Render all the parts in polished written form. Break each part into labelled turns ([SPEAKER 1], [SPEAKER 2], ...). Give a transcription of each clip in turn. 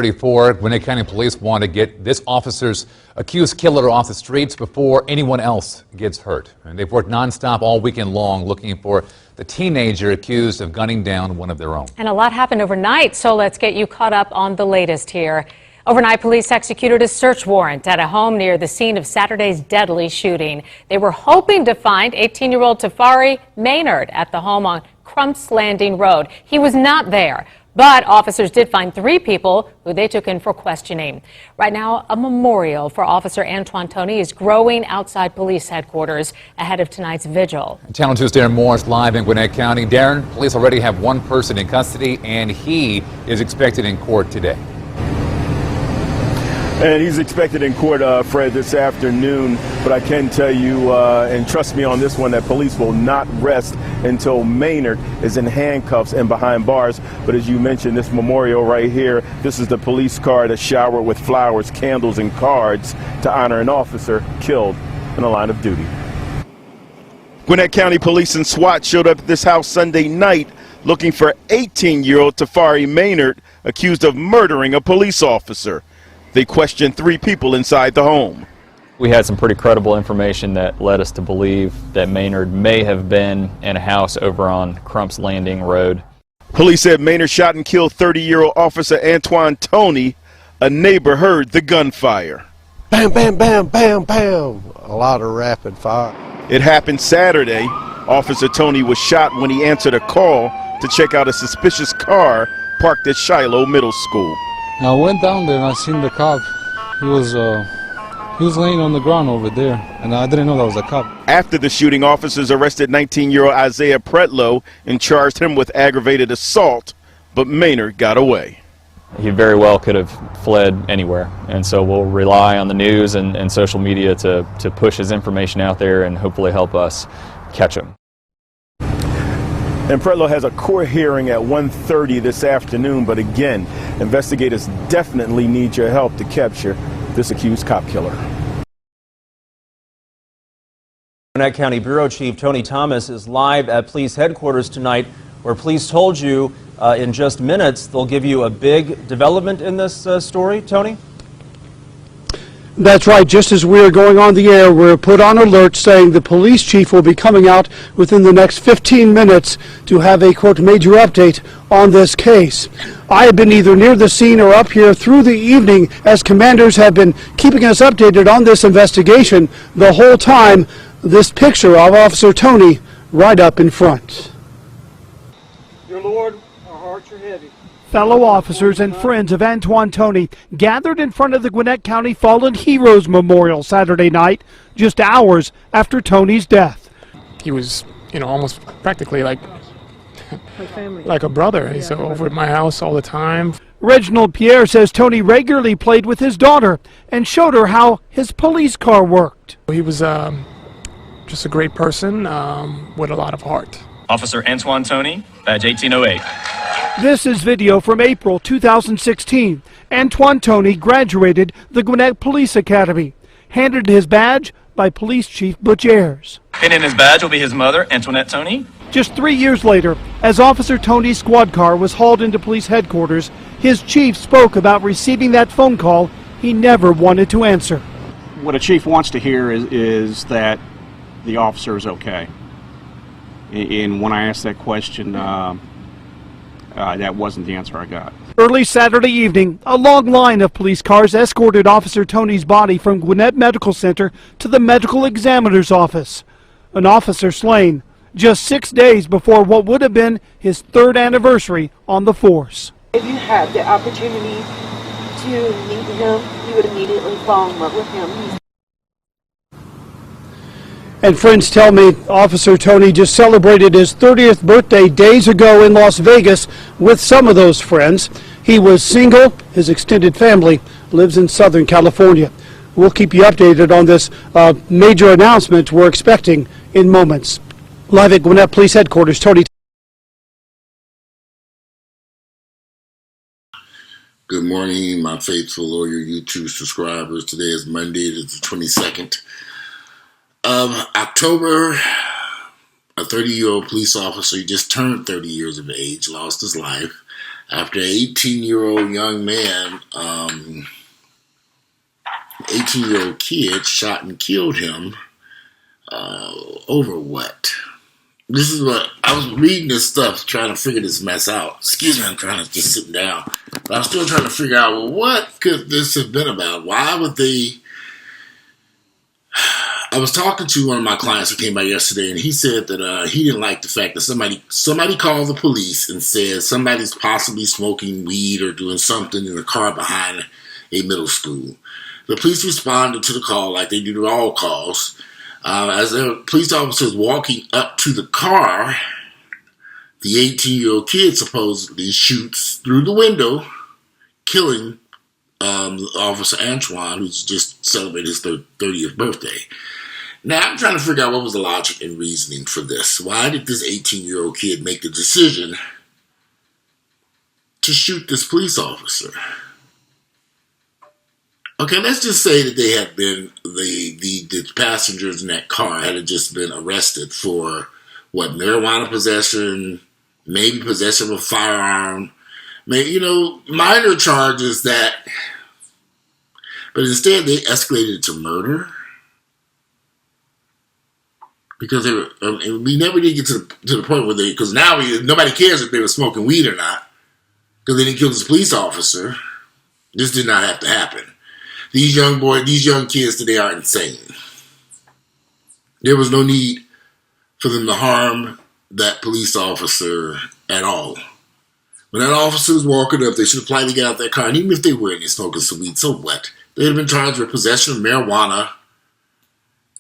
[SPEAKER 1] 4:34, Gwinnett County Police want to get this officer's accused killer off the streets before anyone else gets hurt. And they've worked nonstop all weekend long looking for the teenager accused of gunning down one of their own. And a lot happened overnight, so let's get you caught up on the latest here. Overnight, police executed a search warrant at a home near the scene of Saturday's deadly shooting. They were hoping to find 18-year-old Tafari Maynard at the home on Crumps Landing Road. He was not there, but officers did find 3 people who they took in for questioning. Right now, a memorial for Officer Antwan Toney is growing outside police headquarters ahead of tonight's vigil. Channel 2's Darren Morris live in Gwinnett County. Darren, police already have 1 person in custody, and he is expected in court today.
[SPEAKER 2] And he's expected in court, Fred, this afternoon. But I can tell you, and trust me on this one, that police will not rest until Maynard is in handcuffs and behind bars. But as you mentioned, this memorial right here, this is the police car that's showered with flowers, candles, and cards to honor an officer killed in the line of duty. Gwinnett County Police and SWAT showed up at this house Sunday night looking for 18-year-old Tafari Maynard, accused of murdering a police officer. They questioned 3 people inside the home.
[SPEAKER 3] We had some pretty credible information that led us to believe that Maynard may have been in a house over on Crumps Landing Road.
[SPEAKER 2] Police said Maynard shot and killed 30-year-old Officer Antwan Toney. A neighbor heard the gunfire.
[SPEAKER 4] Bam, bam, bam, bam, bam. A lot of rapid fire.
[SPEAKER 2] It happened Saturday. Officer Toney was shot when he answered a call to check out a suspicious car parked at Shiloh Middle School.
[SPEAKER 5] I went down there and I seen the cop. He was laying on the ground over there, and I didn't know that was a cop.
[SPEAKER 2] After the shooting, officers arrested 19-year-old Isaiah Pretlow and charged him with aggravated assault, but Maynard got away.
[SPEAKER 3] He very well could have fled anywhere, and so we'll rely on the news and social media to push his information out there and hopefully help us catch him.
[SPEAKER 2] And Pretlow has a court hearing at 1:30 this afternoon, but again, investigators definitely need your help to capture this accused cop killer.
[SPEAKER 6] Gwinnett County Bureau Chief Tony Thomas is live at police headquarters tonight, where police told you in just minutes they'll give you a big development in this story. Tony?
[SPEAKER 7] That's right. Just as we're going on the air, we're put on alert saying the police chief will be coming out within the next 15 minutes to have a, quote, major update on this case. I have been either near the scene or up here through the evening as commanders have been keeping us updated on this investigation the whole time. This picture of Officer Toney right up in front.
[SPEAKER 8] Dear Lord, our hearts are heavy.
[SPEAKER 7] Fellow officers and friends of Antwan Toney gathered in front of the Gwinnett County Fallen Heroes Memorial Saturday night, just hours after Toney's death.
[SPEAKER 9] He was, almost practically like a brother. He's over at my house all the time.
[SPEAKER 7] Reginald Pierre says Toney regularly played with his daughter and showed her how his police car worked.
[SPEAKER 9] He was just a great person with a lot of heart.
[SPEAKER 10] Officer Antwan Toney, badge 1808.
[SPEAKER 7] This is video from April 2016. Antwan Toney graduated the Gwinnett Police Academy, handed his badge by Police Chief Butch Ayers.
[SPEAKER 10] Pinning his badge will be his mother, Antoinette Toney.
[SPEAKER 7] Just 3 years later, as Officer Toney's squad car was hauled into police headquarters, his chief spoke about receiving that phone call he never wanted to answer.
[SPEAKER 11] What a chief wants to hear is that the officer is okay. And when I asked that question, that wasn't the answer I got.
[SPEAKER 7] Early Saturday evening, a long line of police cars escorted Officer Toney's body from Gwinnett Medical Center to the medical examiner's office. An officer slain just 6 days before what would have been his 3rd anniversary on the force.
[SPEAKER 12] If you had the opportunity to meet him, you would immediately fall in love with him.
[SPEAKER 7] And friends tell me Officer Toney just celebrated his 30th birthday days ago in Las Vegas with some of those friends. He was single. His extended family lives in Southern California. We'll keep you updated on this major announcement we're expecting in moments. Live at Gwinnett Police Headquarters, Tony.
[SPEAKER 13] Good morning, my faithful Lawyer YouTube subscribers. Today is Monday, it is the 22nd of October. A 30-year-old police officer, he just turned 30 years of age, lost his life after an 18-year-old young man, 18-year-old kid shot and killed him over what? This is what I was reading this stuff, trying to figure this mess out. Excuse me, I'm trying to just sit down. But I'm still trying to figure out, well, what could this have been about? Why would they? I was talking to one of my clients who came by yesterday, and he said that he didn't like the fact that somebody called the police and said somebody's possibly smoking weed or doing something in the car behind a middle school. The police responded to the call like they do to all calls. As the police officers walking up to the car, the 18-year-old kid supposedly shoots through the window, killing Officer Antwan, who's just celebrated his 30th birthday. Now, I'm trying to figure out what was the logic and reasoning for this. Why did this 18-year-old kid make the decision to shoot this police officer? Okay, let's just say that they had been, the passengers in that car had just been arrested for, what, marijuana possession, maybe possession of a firearm, maybe, minor charges that, but instead they escalated it to murder. Because they were, we never did get to the point where because now nobody cares if they were smoking weed or not, because they didn't kill this police officer. This did not have to happen. These young kids today are insane. There was no need for them to harm that police officer at all. When that officer was walking up, they should have politely got out of their car. And even if they were in there smoking some weed, so what? They'd have been charged with possession of marijuana,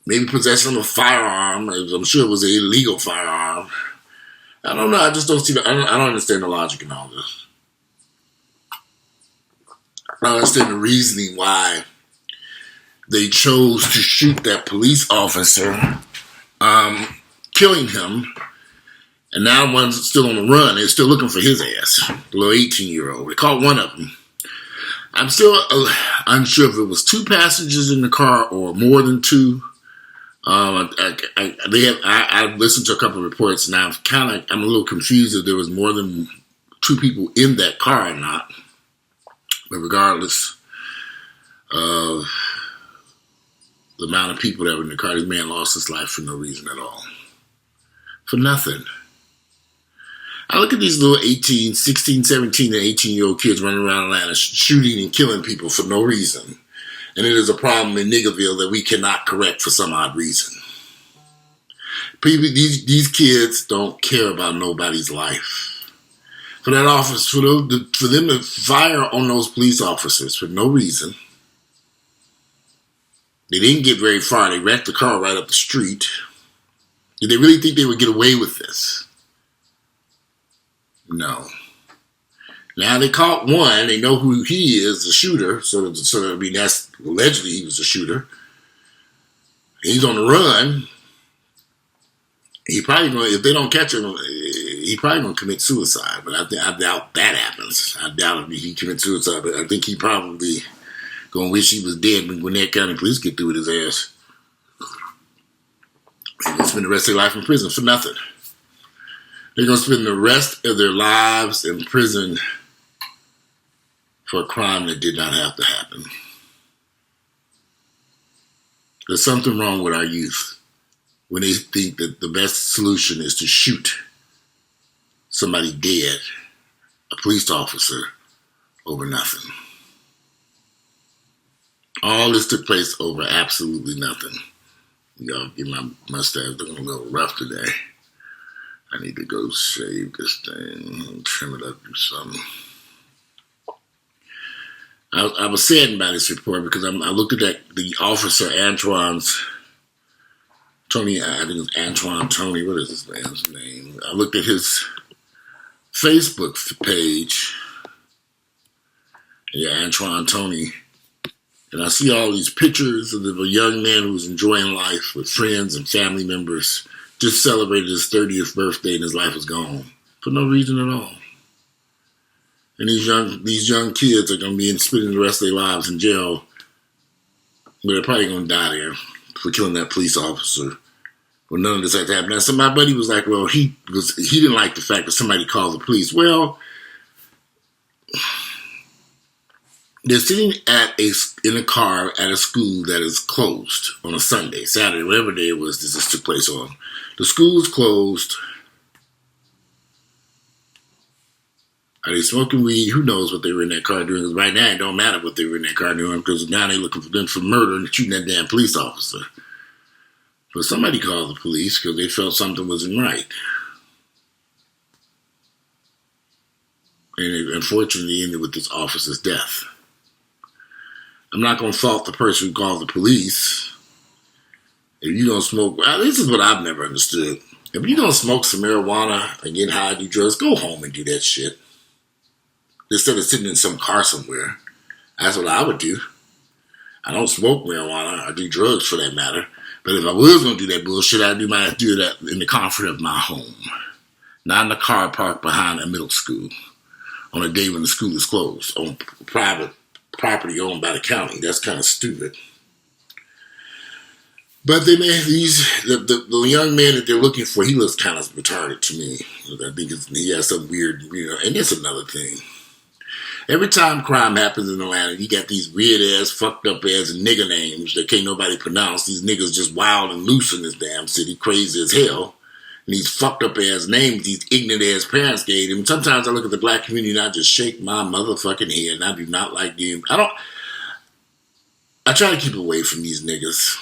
[SPEAKER 13] maybe possession of a firearm. I'm sure it was an illegal firearm. I don't know. I just don't see I don't understand the logic in all this. I don't understand the reasoning why they chose to shoot that police officer, killing him, and now one's still on the run. They're still looking for his ass, the little 18-year-old. They caught one of them. I'm still unsure if it was two passengers in the car or more than two. I've listened to a couple of reports, and I'm a little confused if there was more than two people in that car or not. But regardless of the amount of people that were in the car, this man lost his life for no reason at all. For nothing. I look at these little 16, 17, and 18-year-old kids running around Atlanta shooting and killing people for no reason. And it is a problem in Niggerville that we cannot correct for some odd reason. These kids don't care about nobody's life. For that office, for them to fire on those police officers for no reason. They didn't get very far. They wrecked the car right up the street. Did they really think they would get away with this? No. Now they caught one. They know who he is, the shooter. So that's allegedly he was the shooter. He's on the run. He probably going, if they don't catch him, he probably going to commit suicide. But I doubt that happens. I doubt if he commits suicide. But I think he probably going to wish he was dead when Gwinnett County Police get through with his ass. They're going to spend the rest of their life in prison for nothing. They're going to spend the rest of their lives in prison for a crime that did not have to happen. There's something wrong with our youth when they think that the best solution is to shoot somebody dead, a police officer, over nothing. All this took place over absolutely nothing. Y'all get my mustache looking a little rough today. I need to go shave this thing and trim it up, do something. I was saddened by this report because I looked at the officer Antwan Toney. I think it's Antwan Toney. What is this man's name? I looked at his Facebook page. Yeah, Antwan Toney. And I see all these pictures of a young man who was enjoying life with friends and family members. Just celebrated his 30th birthday and his life was gone for no reason at all. And these young kids are going to be spending the rest of their lives in jail, but they're probably going to die there for killing that police officer. Well, none of this had to happen. Now, so my buddy was like, well, he didn't like the fact that somebody called the police. Well, they're sitting in a car at a school that is closed on a Sunday, Saturday, whatever day it was this took place on. The school is closed. Are they smoking weed? Who knows what they were in that car doing? Because right now it don't matter what they were in that car doing, because now they're looking for them for murder and shooting that damn police officer. But somebody called the police because they felt something wasn't right. And it unfortunately ended with this officer's death. I'm not going to fault the person who called the police. If you don't smoke, well, this is what I've never understood. If you don't smoke some marijuana and get high, do drugs, go home and do that shit. Instead of sitting in some car somewhere. That's what I would do. I don't smoke marijuana or do drugs for that matter. But if I was going to do that bullshit, I'd do that in the comfort of my home. Not in a car parked behind a middle school on a day when the school is closed, on private property owned by the county. That's kind of stupid. But they made the young man that they're looking for, he looks kind of retarded to me. I think he has some weird, and that's another thing. Every time crime happens in Atlanta, you got these weird-ass, fucked-up-ass nigger names that can't nobody pronounce. These niggas just wild and loose in this damn city, crazy as hell. And these fucked-up-ass names, these ignorant-ass parents gave them. Sometimes I look at the black community and I just shake my motherfucking head, and I do not like them. I try to keep away from these niggas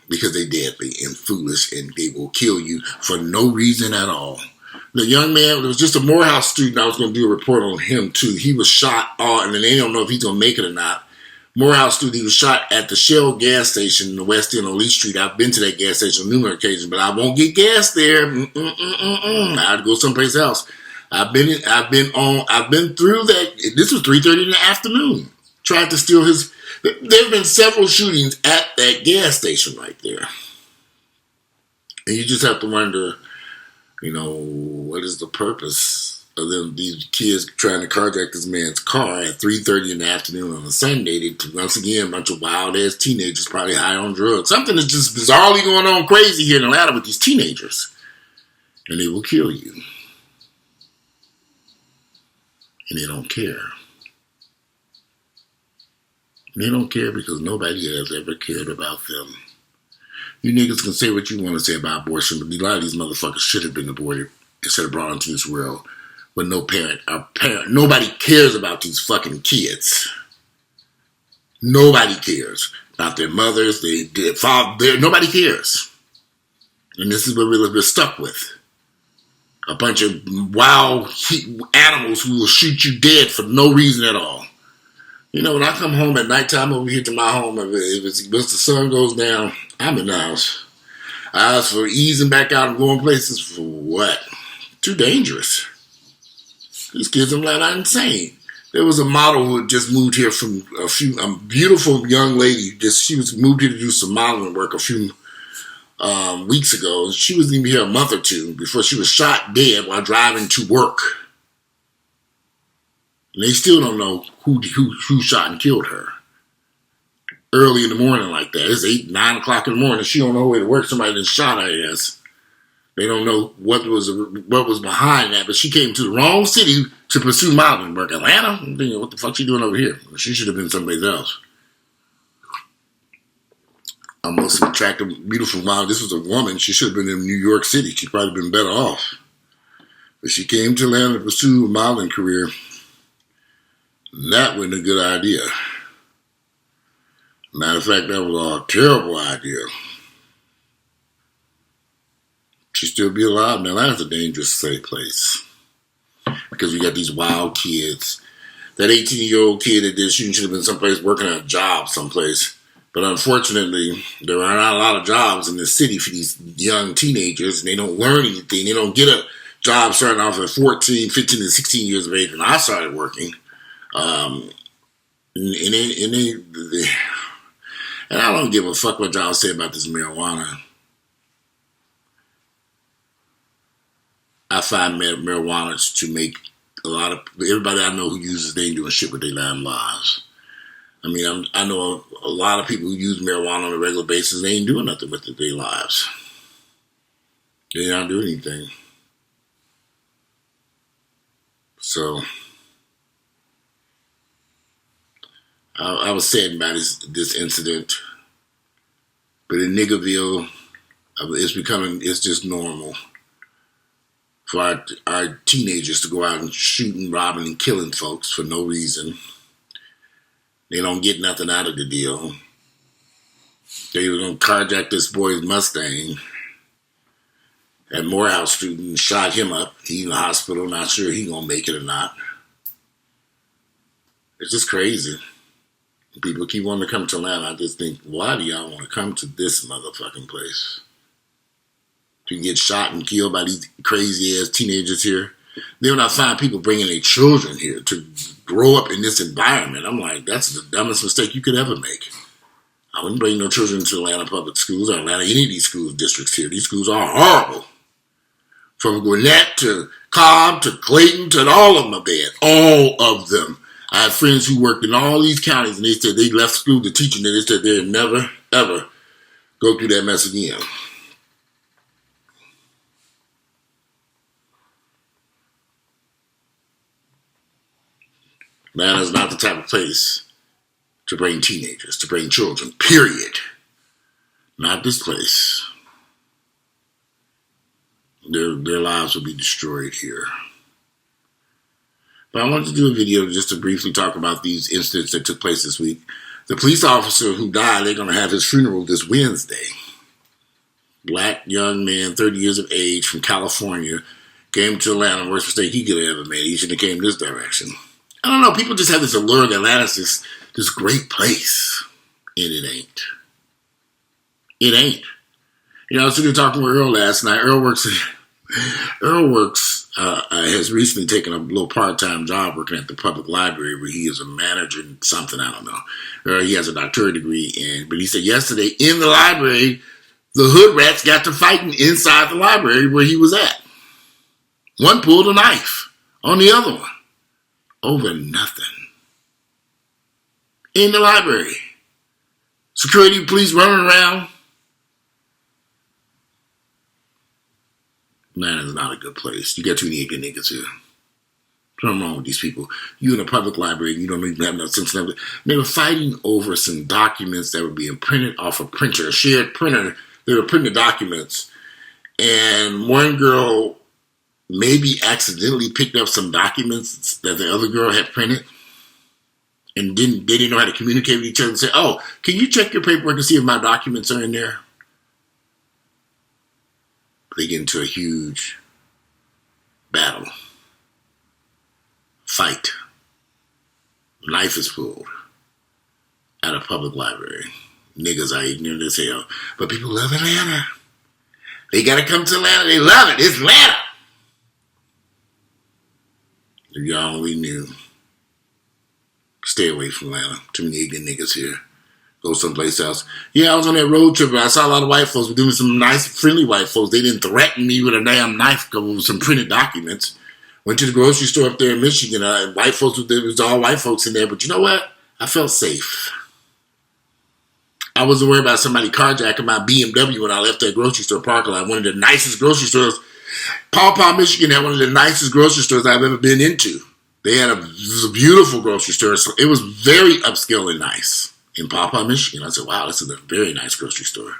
[SPEAKER 13] because they deadly and foolish, and they will kill you for no reason at all. The young man, it was just a Morehouse student. I was going to do a report on him, too. He was shot, and they don't know if he's going to make it or not. Morehouse student, he was shot at the Shell gas station in the West End on Lee Street. I've been to that gas station on numerous occasions, but I won't get gas there. I had to go someplace else. I've been through that. This was 3:30 in the afternoon. Tried to steal his. There have been several shootings at that gas station right there. And you just have to wonder, what is the purpose of these kids trying to carjack this man's car at 3:30 in the afternoon on a Sunday? Once again, a bunch of wild-ass teenagers probably high on drugs. Something is just bizarrely going on crazy here in Atlanta with these teenagers. And they will kill you. And they don't care. And they don't care because nobody has ever cared about them. You niggas can say what you want to say about abortion, but a lot of these motherfuckers should have been aborted instead of brought into this world with no parent. Nobody cares about these fucking kids. Nobody cares about their mothers, their father. Nobody cares. And this is what we're stuck with. A bunch of wild animals who will shoot you dead for no reason at all. When I come home at nighttime over here to my home, once the sun goes down, I'm in the house. I ask for easing back out and going places for what? Too dangerous. These kids in Atlanta are insane. There was a model who had just moved here from a beautiful young lady. She was moved here to do some modeling work a few weeks ago. She wasn't even here a month or two before she was shot dead while driving to work. And they still don't know who shot and killed her. Early in the morning like that. It's 8, 9 o'clock in the morning. She don't know her way to work. Somebody just shot her ass. They don't know what was behind that. But she came to the wrong city to pursue modeling work. Atlanta? I'm thinking, what the fuck she doing over here? She should have been someplace else. A most attractive, beautiful model. This was a woman. She should have been in New York City. She'd probably been better off. But she came to Atlanta to pursue a modeling career. That wasn't a good idea. Matter of fact, that was a terrible idea. She'd still be alive. Now, that's a dangerous, safe place. Because you got these wild kids. That 18-year-old kid that did shooting should have been someplace working at a job someplace. But unfortunately, there are not a lot of jobs in this city for these young teenagers, and they don't learn anything. They don't get a job starting off at 14, 15, and 16 years of age when I started working. And I don't give a fuck what y'all say about this marijuana. I find marijuana to make everybody I know who uses, they ain't doing shit with their damn lives. I mean, I know a lot of people who use marijuana on a regular basis, they ain't doing nothing with their lives. They don't do anything. So, I was saddened by this incident. But in Niggerville, it's just normal for our teenagers to go out and shooting, robbing, and killing folks for no reason. They don't get nothing out of the deal. They were going to carjack this boy's Mustang at Morehouse Street and shot him up. He's in the hospital, not sure he's going to make it or not. It's just crazy. People keep wanting to come to Atlanta. I just think, why do y'all want to come to this motherfucking place? To get shot and killed by these crazy-ass teenagers here. Then when I find people bringing their children here to grow up in this environment, I'm like, that's the dumbest mistake you could ever make. I wouldn't bring no children to Atlanta public schools or Atlanta, any of these school districts here. These schools are horrible. From Gwinnett to Cobb to Clayton to all of them are bad. All of them. I have friends who worked in all these counties and they said they left school to teaching and they said they'd never, ever go through that mess again. Atlanta's not the type of place to bring teenagers, to bring children, period. Not this place. Their lives will be destroyed here. But I wanted to do a video just to briefly talk about these incidents that took place this week. The police officer who died, they're going to have his funeral this Wednesday. Black young man, 30 years of age, from California, came to Atlanta, worst mistake he could have ever made. He shouldn't have came this direction. I don't know, people just have this allure that Atlanta's this great place. And it ain't. It ain't. You know, I was sitting talking with Earl last night. Earl has recently taken a little part-time job working at the public library where he is a manager in something, I don't know. He has a doctorate degree, but he said yesterday in the library, the hood rats got to fighting inside the library where he was at. One pulled a knife on the other one over nothing. In the library. Security police running around. Man, it's not a good place. You got too many good niggas here. Something wrong with these people. You in a public library, you don't even have no sense of it. They were fighting over some documents that were being printed off a printer, a shared printer. They were printing documents. And one girl maybe accidentally picked up some documents that the other girl had printed. And they didn't know how to communicate with each other and say, oh, can you check your paperwork and see if my documents are in there? They get into a huge battle. Fight. Knife is pulled at a public library. Niggas are ignorant as hell. But people love Atlanta. They gotta come to Atlanta. They love it. It's Atlanta. If y'all only knew. Stay away from Atlanta. Too many ignorant niggas here. Go someplace else. Yeah, I was on that road trip and I saw a lot of white folks doing some nice, friendly white folks. They didn't threaten me with a damn knife with some printed documents. Went to the grocery store up there in Michigan. White folks, there was all white folks in there. But you know what? I felt safe. I wasn't worried about somebody carjacking my BMW when I left that grocery store parking lot. One of the nicest grocery stores. Paw Paw, Michigan had one of the nicest grocery stores I've ever been into. It was a beautiful grocery store. So it was very upscale and nice. In Paw Paw, Michigan. I said, wow, this is a very nice grocery store.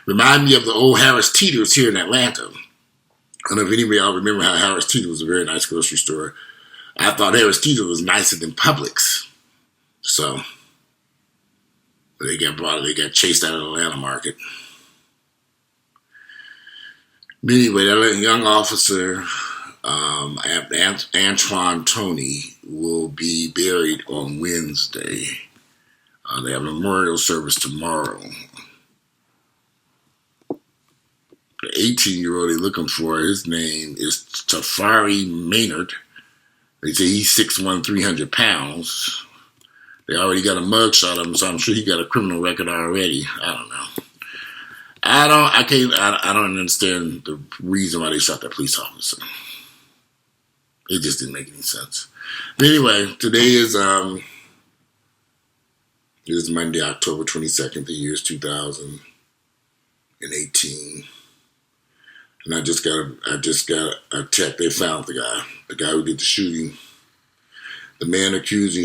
[SPEAKER 13] Remind me of the old Harris Teeter's here in Atlanta. I don't know if anybody all remember how Harris Teeter was a very nice grocery store. I thought Harris Teeter was nicer than Publix. So, they got chased out of the Atlanta market. But anyway, that young officer, Antwan Toney, will be buried on Wednesday. They have a memorial service tomorrow. The 18-year-old they're looking for, his name is Tafari Maynard. They say he's 6'1", 300 pounds. They already got a mugshot of him, so I'm sure he got a criminal record already. I don't know. I don't understand the reason why they shot that police officer. It just didn't make any sense. But anyway, today is it is Monday, October 22nd. The year is 2018. And I just got a check. They found the guy who did the shooting. The man accused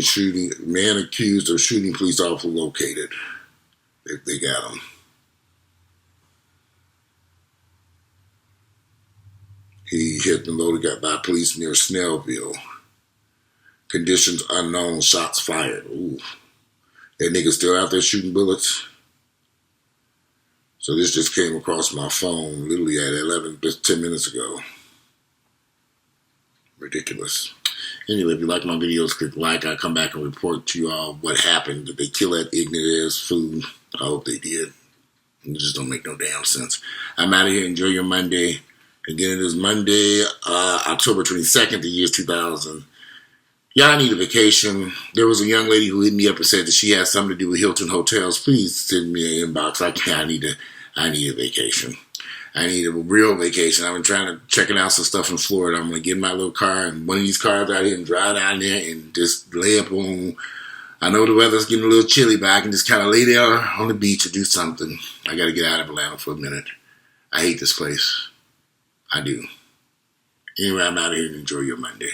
[SPEAKER 13] of shooting police officer located. They got him. He hit and loaded, got by police near Snellville. Conditions unknown, shots fired. Ooh. That nigga still out there shooting bullets. So this just came across my phone literally at 10 minutes ago. Ridiculous. Anyway, if you like my videos, click like. I come back and report to you all what happened. Did they kill that ignorant ass fool? I hope they did. It just don't make no damn sense. I'm out of here. Enjoy your Monday. Again, it is Monday, October 22nd, the year 2000. Yeah, I need a vacation. There was a young lady who hit me up and said that she has something to do with Hilton Hotels. Please send me an inbox. I need a vacation. I need a real vacation. I've been trying to checking out some stuff in Florida. I'm going to get in my little car and one of these cars out here and drive down there and just lay up on. I know the weather's getting a little chilly, but I can just kind of lay there on the beach and do something. I got to get out of Atlanta for a minute. I hate this place. I do. Anyway, I'm out of here and enjoy your Monday.